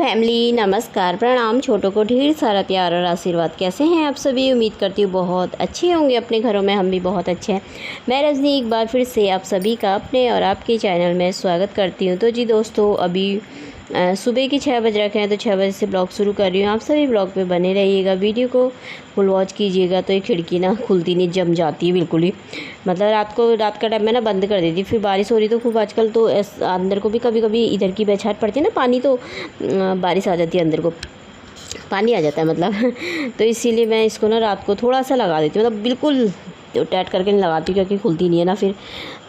Family, नमस्कार, प्रणाम। छोटों को ढेर सारा प्यार और आशीर्वाद। कैसे हैं आप सभी? उम्मीद करती हूँ बहुत अच्छे होंगे। अपने घरों में हम भी बहुत अच्छे हैं। मैं रजनी एक बार फिर से आप सभी का अपने और आपके चैनल में स्वागत करती हूँ। तो जी दोस्तों, अभी सुबह के 6 बज रखे हैं, तो 6 बजे से ब्लॉग शुरू कर रही हूँ। आप सभी ब्लॉग पे बने रहिएगा, वीडियो को फुल वॉच कीजिएगा। तो ये खिड़की ना खुलती नहीं, जम जाती है बिल्कुल ही। मतलब रात का टाइम में ना बंद कर देती, फिर बारिश हो रही तो खूब आजकल तो अंदर को भी कभी कभी इधर की बरसात पड़ती है ना, पानी तो बारिश आ जाती है, अंदर को पानी आ जाता है मतलब तो इसीलिए मैं इसको ना रात को थोड़ा सा लगा देती हूँ, मतलब बिल्कुल तो टाइट करके नहीं लगाती क्योंकि खुलती नहीं है ना फिर।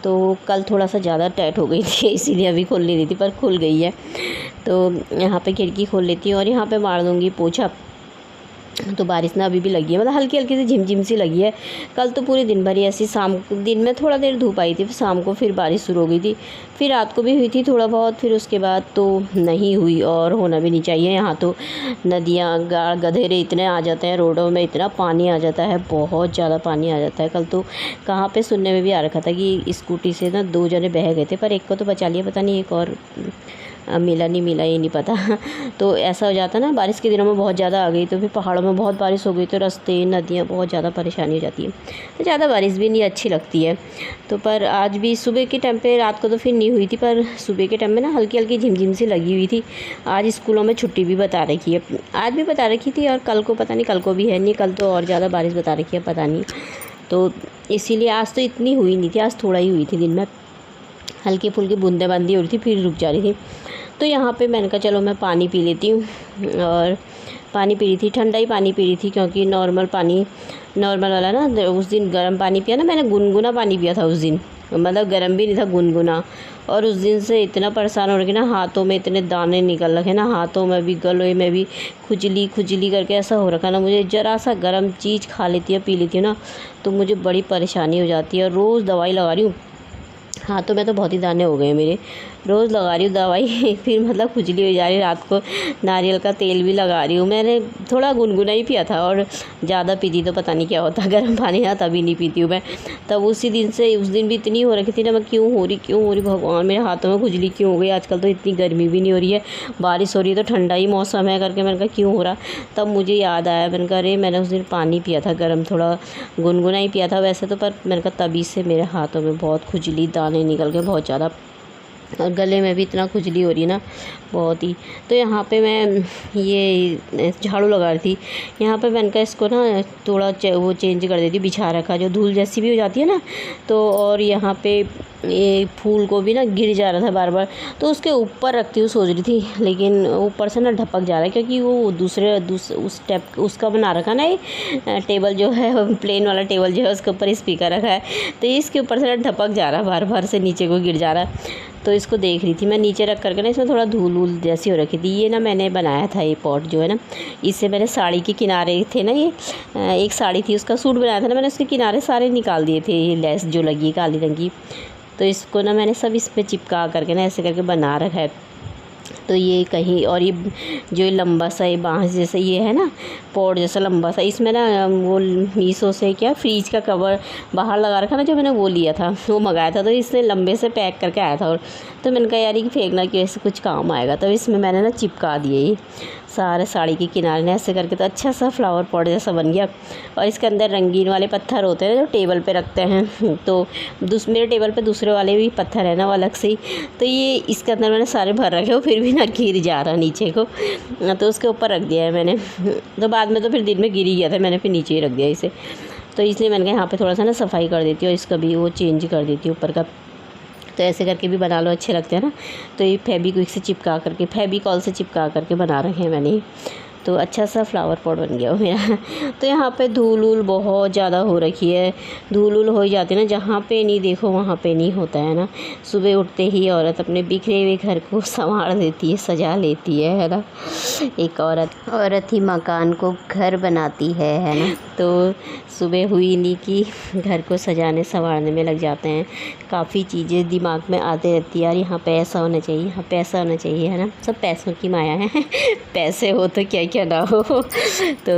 तो कल थोड़ा सा ज़्यादा टाइट हो गई थी इसीलिए अभी खोल नहीं रही थी, पर खुल गई है। तो यहाँ पे खिड़की खोल लेती हूँ और यहाँ पे मार दूँगी पोछा। तो बारिश ना अभी भी लगी है, मतलब हल्की हल्की सी झिमझिम सी लगी है। कल तो पूरे दिन भर ही ऐसी, दिन में थोड़ा देर धूप आई थी, फिर शाम को फिर बारिश शुरू हो गई थी, फिर रात को भी हुई थी थोड़ा बहुत, फिर उसके बाद तो नहीं हुई। और होना भी नहीं चाहिए। यहाँ तो नदियाँ गधेरे इतने आ जाते हैं, रोडों में इतना पानी आ जाता है, बहुत ज़्यादा पानी आ जाता है। कल तो कहाँ पे सुनने में भी आ रखा था कि स्कूटी से ना 2 जने बह गए थे, पर एक को तो बचा लिया, पता नहीं एक और मिला नहीं मिला ये नहीं पता तो ऐसा हो जाता है ना, बारिश के दिनों में बहुत ज़्यादा आ गई तो फिर पहाड़ों में बहुत बारिश हो गई तो रास्ते नदियाँ बहुत ज़्यादा परेशानी हो जाती है। तो ज़्यादा बारिश भी नहीं अच्छी लगती है। तो पर आज भी सुबह के टाइम पे, रात को तो फिर नहीं हुई थी, पर सुबह के टाइम में ना हल्की हल्की झिमझिम सी लगी हुई थी। आज स्कूलों में छुट्टी भी बता रखी है, आज भी बता रखी थी और कल को पता नहीं, कल को भी है नहीं, कल तो और ज़्यादा बारिश बता रखी है, पता नहीं। तो इसीलिए आज तो इतनी हुई नहीं थी, आज थोड़ा ही हुई थी। दिन में हल्की फुल्की बूंदेबांदी हो रही थी, फिर रुक जा रही थी। तो यहाँ पे मैंने कहा चलो मैं पानी पी लेती हूँ, और पानी पी रही थी, ठंडा ही पानी पी रही थी क्योंकि नॉर्मल वाला ना, उस दिन गर्म पानी पिया ना मैंने, गुनगुना पानी पिया था उस दिन, मतलब गर्म भी नहीं था, गुनगुना। और उस दिन से इतना परेशान हो रही ना, हाथों में इतने दाने निकल रखे ना, हाथों में भी गले में भी खुजली करके ऐसा हो रखा ना। मुझे ज़रा सा गर्म चीज़ खा लेती है, पी लेती हूँ ना, तो मुझे बड़ी परेशानी हो जाती है। और रोज़ दवाई लगा रही हूँ, हाथों में तो बहुत ही दाने हो गए मेरे, रोज़ लगा रही हूँ दवाई फिर मतलब खुजली हो जा रही है। रात को नारियल का तेल भी लगा रही हूँ। मैंने थोड़ा गुनगुना ही पिया था, और ज़्यादा पीती तो पता नहीं क्या होता, गर्म पानी ना तभी नहीं पीती हूँ मैं। तब उसी दिन से, उस दिन भी इतनी हो रखी थी ना, मैं क्यों हो रही भगवान, मेरे हाथों में खुजली क्यों हो गई। आजकल तो इतनी गर्मी भी नहीं हो रही है, बारिश हो रही है तो ठंडा ही मौसम है करके मैंने कहा क्यों हो रहा। तब मुझे याद आया, मैंने कहा अरे मैंने उस दिन पानी पिया था गर्म, थोड़ा गुनगुना ही पिया था वैसे तो, पर मैंने कहा तभी से मेरे हाथों में बहुत खुजली, दाने निकल गए बहुत ज़्यादा, और गले में भी इतना खुजली हो रही है ना बहुत ही। तो यहाँ पे मैं ये झाड़ू लगा रही थी, यहाँ पे मैंने कहा इसको ना थोड़ा वो चेंज कर देती, बिछा रखा जो धूल जैसी भी हो जाती है ना। तो और यहाँ पे ये फूल को भी ना गिर जा रहा था बार बार, तो उसके ऊपर रखती हूँ सोच रही थी, लेकिन ऊपर से ना ढपक जा रहा है क्योंकि वो दूसरे उस टाइप उसका बना रखा ना, ये टेबल जो है प्लेन वाला टेबल जो है उसके ऊपर स्पीकर रखा है, तो इसके ऊपर से ना ढपक जा रहा है, बार बार से नीचे को गिर जा रहा है। तो इसको देख रही थी मैं, नीचे रख करके ना, इसमें थोड़ा धूल वूल जैसी हो रखी थी। ये ना मैंने बनाया था ये पॉट जो है ना, इससे मैंने साड़ी के किनारे थे ना, ये एक साड़ी थी उसका सूट बनाया था ना मैंने, उसके किनारे सारे निकाल दिए थे, ये लेस जो लगी है काली रंग की। तो इसको ना मैंने सब इस पर चिपका करके ना ऐसे करके बना रखा है। तो ये कहीं, और ये जो लंबा सा ये बांस जैसा ये है ना, पॉट जैसा लंबा सा, इसमें ना वो मीशो से क्या फ्रीज का कवर बाहर लगा रखा ना, जो मैंने वो लिया था, वो मंगाया था, तो इसने लंबे से पैक करके आया था। और तो मैंने कहा यार ये फेंकना क्यों, ऐसे कुछ काम आएगा, तो इसमें मैंने ना चिपका दिए ये सारे साड़ी के किनारे ने ऐसे करके, तो अच्छा सा फ्लावर पॉट जैसा बन गया। और इसके अंदर रंगीन वाले पत्थर होते हैं जो टेबल पे रखते हैं, तो मेरे टेबल पे दूसरे वाले भी पत्थर है ना वो अलग से ही, तो ये इसके अंदर मैंने सारे भर रखे हो, फिर भी ना गिर जा रहा नीचे को, तो उसके ऊपर रख दिया है मैंने। तो बाद में तो फिर दिन में गिर ही गया था, मैंने फिर नीचे ही रख दिया इसे। तो इसलिए मैंने कहा यहाँ पर थोड़ा सा ना सफाई कर देती हूँ, इसका भी वो चेंज कर देती हूँ ऊपर का। तो ऐसे करके भी बना लो, अच्छे लगते हैं ना। तो ये फेविक्विक से चिपका करके, फेविकॉल से चिपका करके बना रखे हैं मैंने, तो अच्छा सा फ्लावर पॉट बन गया हो मेरा तो यहाँ पे धूल वूल बहुत ज़्यादा हो रखी है, धूल वूल हो ही जाती है ना, जहाँ पे नहीं देखो वहाँ पे नहीं होता है ना। सुबह उठते ही औरत अपने बिखरे हुए घर को संवार देती है, सजा लेती है ना। एक औरत ही मकान को घर बनाती है ना। तो सुबह हुई नहीं कि घर को सजाने संवारने में लग जाते हैं, काफ़ी चीज़ें दिमाग में आते रहती है, यार यहाँ पे ऐसा होना चाहिए, यहाँ पे ऐसा होना चाहिए, है ना। सब पैसों की माया है पैसे हो तो क्या क्या ना हो तो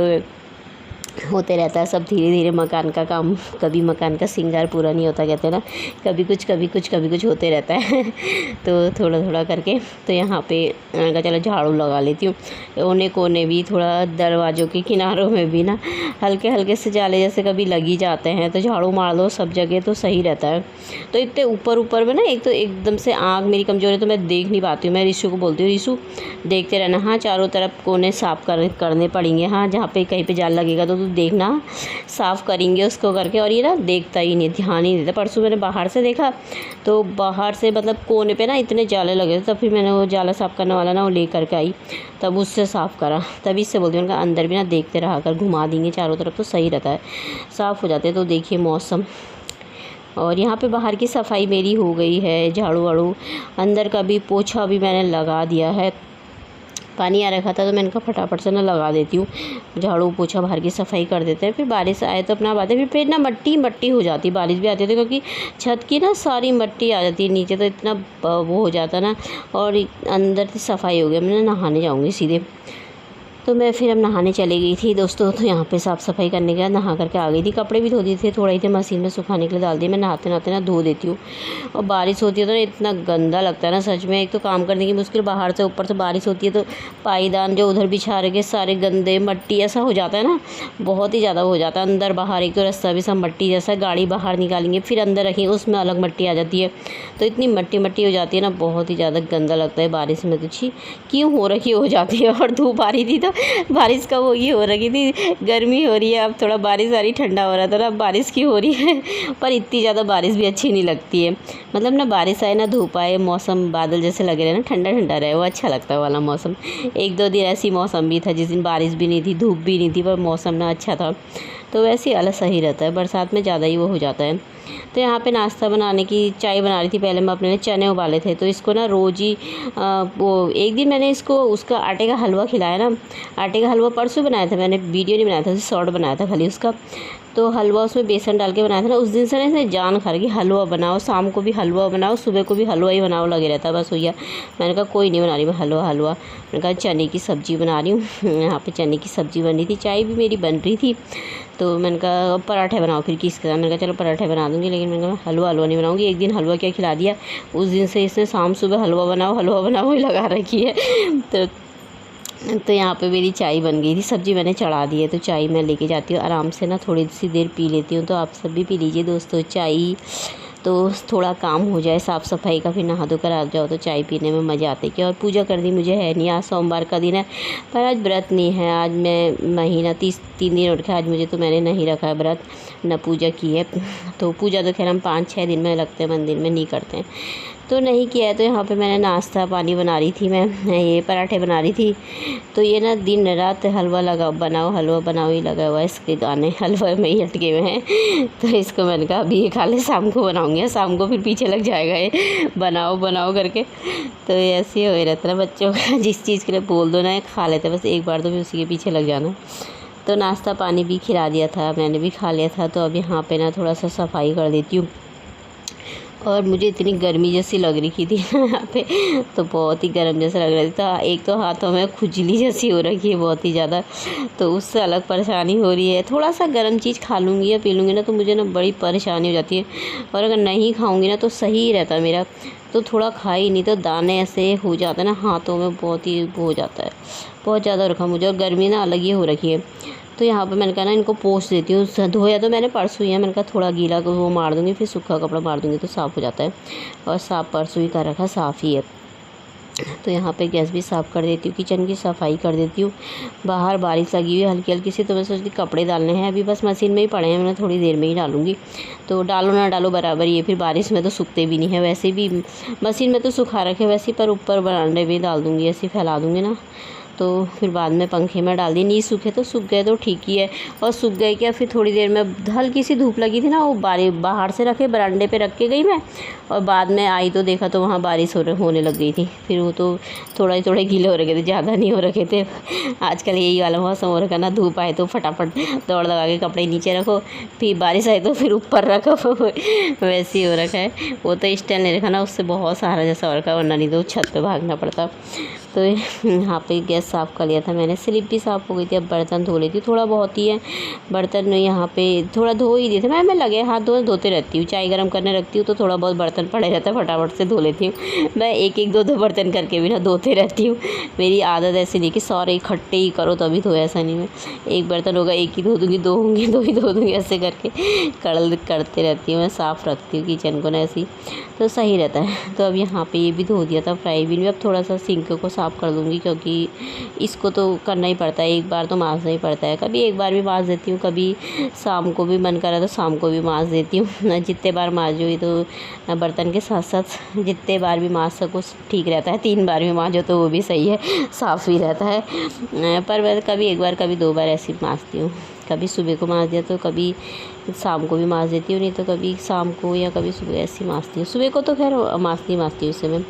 होते रहता है सब धीरे धीरे। मकान का काम, कभी मकान का श्रृंगार पूरा नहीं होता, कहते हैं ना, कभी कुछ होते रहता है तो थोड़ा थोड़ा करके। तो यहाँ पे मैंने कहा चलो झाड़ू लगा लेती हूँ। कोने कोने भी, थोड़ा दरवाज़ों के किनारों में भी ना हल्के हल्के से जाले जैसे कभी लग ही जाते हैं, तो झाड़ू मार दो सब जगह तो सही रहता है। तो इतने ऊपर ऊपर में ना, एक तो एकदम से आँख मेरी कमज़ोर है तो मैं देख नहीं पाती हूँ। मैं ऋषु को बोलती हूँ, ऋषु देखते रहना, हाँ चारों तरफ कोने साफ़ करने पड़ेंगे, हाँ जहाँ पे कहीं पे जाल लगेगा तो देखना, साफ़ करेंगे उसको करके। और ये ना देखता ही नहीं, ध्यान ही नहीं देता। परसों मैंने बाहर से देखा तो बाहर से मतलब कोने पे ना इतने जाले लगे थे, तब फिर मैंने वो जाला साफ़ करने वाला ना वो ले करके आई, तब उससे साफ़ करा। तभी से बोलती हूँ उनका अंदर भी ना देखते रहा कर, घुमा देंगे चारों तरफ तो सही रहता है, साफ़ हो जाते हैं। तो देखिए मौसम, और यहाँ पे बाहर की सफाई मेरी हो गई है, झाड़ू वाड़ू, अंदर का भी पोछा भी मैंने लगा दिया है। पानी आ रखा था तो मैंने कहा फटाफट से ना लगा देती हूँ, झाड़ू पोछा बाहर की सफाई कर देते हैं। फिर बारिश आए तो अपना बात है, फिर ना मट्टी हो जाती, बारिश भी आती थी क्योंकि छत की ना सारी मट्टी आ जाती है नीचे, तो इतना वो हो जाता ना। और अंदर से सफाई हो गई, मैं नहाने जाऊँगी सीधे। तो मैं फिर अब नहाने चली गई थी दोस्तों। तो यहाँ पे साफ़ सफाई करने के बाद नहा करके आ गई थी। कपड़े भी धो दिए थे, थोड़ा ही थे मशीन में सुखाने के लिए डाल दिए। मैं नहाते नहाते ना धो देती हूँ। और बारिश होती है तो ना इतना गंदा लगता है ना सच में। एक तो काम करने की मुश्किल, बाहर से ऊपर से बारिश होती है तो पाईदान जो उधर बिछा रखे सारे गंदे मट्टी ऐसा हो जाता है ना, बहुत ही ज़्यादा हो जाता है। अंदर बाहर एक तो रास्ता भी सब मट्टी जैसा, गाड़ी बाहर निकालेंगे फिर अंदर रखेंगे उसमें अलग मट्टी आ जाती है, तो इतनी मट्टी हो जाती है ना, बहुत ही ज़्यादा गंदा लगता है बारिश में। तो छी क्यों हो रखी हो जाती है। और धूप आ रही थी तो बारिश का वो ये हो रखी थी, गर्मी हो रही है, अब थोड़ा बारिश आ रही, ठंडा हो रहा था ना, अब बारिश की हो रही है। पर इतनी ज़्यादा बारिश भी अच्छी नहीं लगती है, मतलब ना बारिश आए ना धूप आए, मौसम बादल जैसे लगे रहे ना, ठंडा ठंडा रहे, वो अच्छा लगता है वाला मौसम। एक दो दिन ऐसी मौसम भी था जिस दिन बारिश भी नहीं थी, धूप भी नहीं थी, पर मौसम ना अच्छा था। तो वैसे अलग सही रहता है, बरसात में ज़्यादा ही वो हो जाता है। तो यहाँ पे नाश्ता बनाने की, चाय बना रही थी। पहले मैं अपने लिए चने उबाले थे, तो इसको ना रोज़ ही वो एक दिन मैंने इसको उसका आटे का हलवा खिलाया ना। आटे का हलवा परसों बनाया था मैंने, वीडियो नहीं बनाया था, शॉर्ट बनाया था खाली उसका। तो हलवा उसमें बेसन डाल के बनाया था ना, उस दिन से ना इसने जान खा रही, हलवा बनाओ, शाम को भी हलवा बनाओ, सुबह को भी हलवा ही बनाओ लगे रहता है बस भैया। मैंने कहा कोई नहीं बना रही मैं हलवा। मैंने कहा चने की सब्ज़ी बना रही हूँ। यहाँ पे चने की सब्ज़ी बन रही थी, चाय भी मेरी बन रही थी। तो मैंने कहा पराठे बनाओ फिर किसके साथ, मैंने कहा चलो पराठे बना दूँगी, लेकिन मैंने कहा हलवा नहीं बनाऊँगी। एक दिन हलवा क्या खिला दिया, उस दिन से इसने शाम सुबह हलवा बनाओ ही लगा रखी है। तो यहाँ पे मेरी चाय बन गई थी, सब्ज़ी मैंने चढ़ा दी है, तो चाय मैं लेके जाती हूँ आराम से ना, थोड़ी सी देर पी लेती हूँ। तो आप सब भी पी लीजिए दोस्तों चाय, तो थोड़ा काम हो जाए साफ़ सफाई का, फिर नहा धोकर आ जाओ तो चाय पीने में मज़ा आते हैं। और पूजा करनी मुझे है नहीं, आज सोमवार का दिन है, पर आज व्रत नहीं है। आज मैं महीना 3 दिन उठ के आज मुझे तो मैंने नहीं रखा है व्रत, न पूजा की है। तो पूजा तो खैर हम 5-6 दिन में लगते हैं मंदिर में, नहीं करते हैं, तो नहीं किया है। तो यहाँ पे मैंने नाश्ता पानी बना रही थी, मैं ये पराठे बना रही थी। तो ये ना दिन रात हलवा बनाओ ही लगा हुआ है, इसके गाने हलवा में ही अटके हुए हैं। तो इसको मैंने कहा अभी ये खा ले, शाम को बनाऊँगी, शाम को फिर पीछे लग जाएगा ये बनाओ करके। तो ऐसे ही हो रहता है बच्चों का, जिस चीज़ के लिए बोल दो ना ये खा लेते, बस एक बार तो फिर उसी के पीछे लग जाना। तो नाश्ता पानी भी खिला दिया था, मैंने भी खा लिया था। तो अब यहाँ पे ना थोड़ा सा सफाई कर देती हूँ। और मुझे इतनी गर्मी जैसी लग रही थी यहाँ पे, तो बहुत ही गर्म जैसा लग रहा था। एक तो हाथों में खुजली जैसी हो रखी है बहुत ही ज़्यादा, तो उससे अलग परेशानी हो रही है। थोड़ा सा गर्म चीज़ खा लूँगी या पी लूँगी ना तो मुझे ना बड़ी परेशानी हो जाती है, और अगर नहीं खाऊँगी ना तो सही रहता मेरा। तो थोड़ा खाई नहीं तो दाने ऐसे हो जाते हैं ना हाथों में, बहुत ही हो जाता है, बहुत ज़्यादा रखा मुझे, और गर्मी ना अलग ही हो रखी है। तो यहाँ पे मैंने कहा ना इनको पोंछ देती हूँ, धोया तो मैंने परसों ही है, मैंने कहा थोड़ा गीला को वो मार दूँगी, फिर सूखा कपड़ा मार दूँगी तो साफ़ हो जाता है। और साफ़ परसों ही कर रखा, साफ़ ही है। तो यहाँ पे गैस भी साफ़ कर देती हूँ, किचन की सफाई कर देती हूँ। बाहर बारिश लगी हुई है हल्की हल्की सी, तो मैं सोचती कपड़े डालने हैं, अभी बस मशीन में ही पड़े हैं, मैं थोड़ी देर में ही डालूँगी। तो डालो ना डालो बराबर ही है, फिर बारिश में तो सूखते भी नहीं है, वैसे भी मशीन में तो सुखा रखे वैसे, पर ऊपर बरामदे में डाल दूँगी, ऐसे फैला दूँगी ना, तो फिर बाद में पंखे में डाल दी। नहीं सूखे तो सूख गए तो ठीक ही है, और सूख गए क्या फिर थोड़ी देर में हल्की सी धूप लगी थी ना, वो बाहर से रखे बरामदे पे रख के गई मैं, और बाद में आई तो देखा तो वहाँ बारिश होने लग गई थी। फिर वो तो थोड़े गीले हो रखे थे, ज़्यादा नहीं हो रखे थे। आजकल यही वाला मौसम हो रखा ना, धूप आए तो फटाफट दौड़ लगा के कपड़े नीचे रखो, फिर बारिश आए तो फिर ऊपर रखो, वैसे ही हो रखा है। वो तो स्टैंड नहीं रखा ना, उससे बहुत सहारा जैसा हो रखा है, वरना नहीं तो छत पे भागना पड़ता। तो यहाँ पे गैस साफ़ कर लिया था मैंने, स्लिप भी साफ़ हो गई थी। अब बर्तन धो लेती हूँ, थोड़ा बहुत ही है बर्तन यहाँ पे थोड़ा धो ही दिए थे। मैं लगे हाथ धोते रहती हूँ, चाय गर्म करने रखती हूँ तो थोड़ा बहुत बर्तन पड़े रहता है, फटाफट से धो लेती हूँ। मैं एक एक दो दो बर्तन करके भी ना धोते रहती हूँ। मेरी आदत ऐसी नहीं कि सारे इकट्ठे ही करो तभी धो, ऐसा नहीं। मैं एक बर्तन होगा एक ही धो दूँगी, दो होंगे दो ही धो दूँगी, ऐसे करके करते रहती हूँ। मैं साफ़ रखती हूँ किचन को ना, ऐसी तो सही रहता है। तो अब यहाँ पे ये भी धो दिया था, फ्राई भी। अब थोड़ा सा सिंक को साफ़ कर दूँगी क्योंकि इसको तो करना ही पड़ता है, एक बार तो मांजना ही पड़ता है। कभी एक बार भी मांज देती हूँ, कभी शाम को भी मन करा तो शाम को भी मांज देती हूँ। जितने बार मांजो ये तो बर्तन के साथ साथ जितने बार भी मांज सको ठीक रहता है। 3 बार भी मांजो तो वो भी सही है, साफ़ ही रहता है। पर मैं कभी एक बार कभी 2 बार ऐसी मांजती हूँ। कभी सुबह को मांज दिया तो कभी शाम को भी मांज देती हूँ, नहीं तो कभी शाम को या कभी सुबह ऐसी मांजती हूँ। सुबह को तो खैर मांजती हूँ उससे मैं,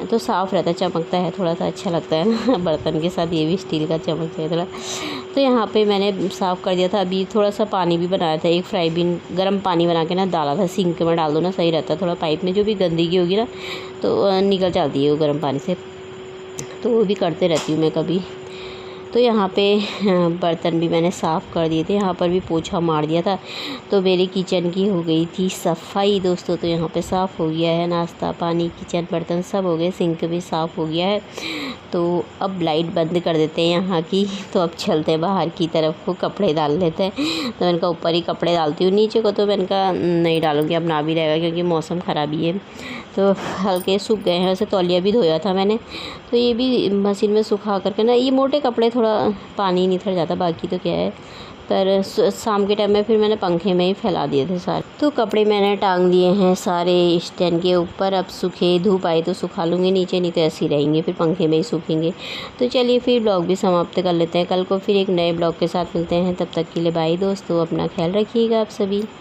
तो साफ़ रहता है, चमकता है, थोड़ा सा अच्छा लगता है ना बर्तन के साथ। ये भी स्टील का चम्मच है थोड़ा। तो यहाँ पे मैंने साफ़ कर दिया था। अभी थोड़ा सा पानी भी बनाया था, एक फ्राई बिन गर्म पानी बना के ना डाला था, सिंक में डाल दो ना सही रहता है। थोड़ा पाइप में जो भी गंदगी होगी ना तो निकल जाती है वो गर्म पानी से, तो वो भी करते रहती हूँ मैं कभी। तो यहाँ पे बर्तन भी मैंने साफ़ कर दिए थे, यहाँ पर भी पोछा मार दिया था। तो मेरे किचन की हो गई थी सफाई दोस्तों। तो यहाँ पे साफ़ हो गया है, नाश्ता पानी किचन बर्तन सब हो गए, सिंक भी साफ़ हो गया है। तो अब लाइट बंद कर देते हैं यहाँ की। तो अब चलते हैं बाहर की तरफ को, कपड़े डाल लेते हैं। तो मैंने कहा ऊपर ही कपड़े डालती हूँ, नीचे को तो मैंने कहा नहीं डालूँगी, अब ना भी रहेगा क्योंकि मौसम ख़राब ही है। तो हल्के सूख गए हैं। वैसे तौलिया भी धोया था मैंने, तो ये भी मशीन में सुखा करके ना, ये मोटे कपड़े थोड़ा पानी निथर जाता, बाकी तो क्या है। पर शाम के टाइम में फिर मैंने पंखे में ही फैला दिए थे सारे। तो कपड़े मैंने टांग दिए हैं सारे स्टैंड के ऊपर। अब सूखे, धूप आई तो सुखा लूँगी, नीचे नहीं तो ऐसे ही रहेंगे, फिर पंखे में ही सूखेंगे। तो चलिए फिर ब्लॉग भी समाप्त कर लेते हैं। कल को फिर एक नए ब्लॉग के साथ मिलते हैं, तब तक के लिए बाय दोस्तों, अपना ख्याल रखिएगा आप सभी।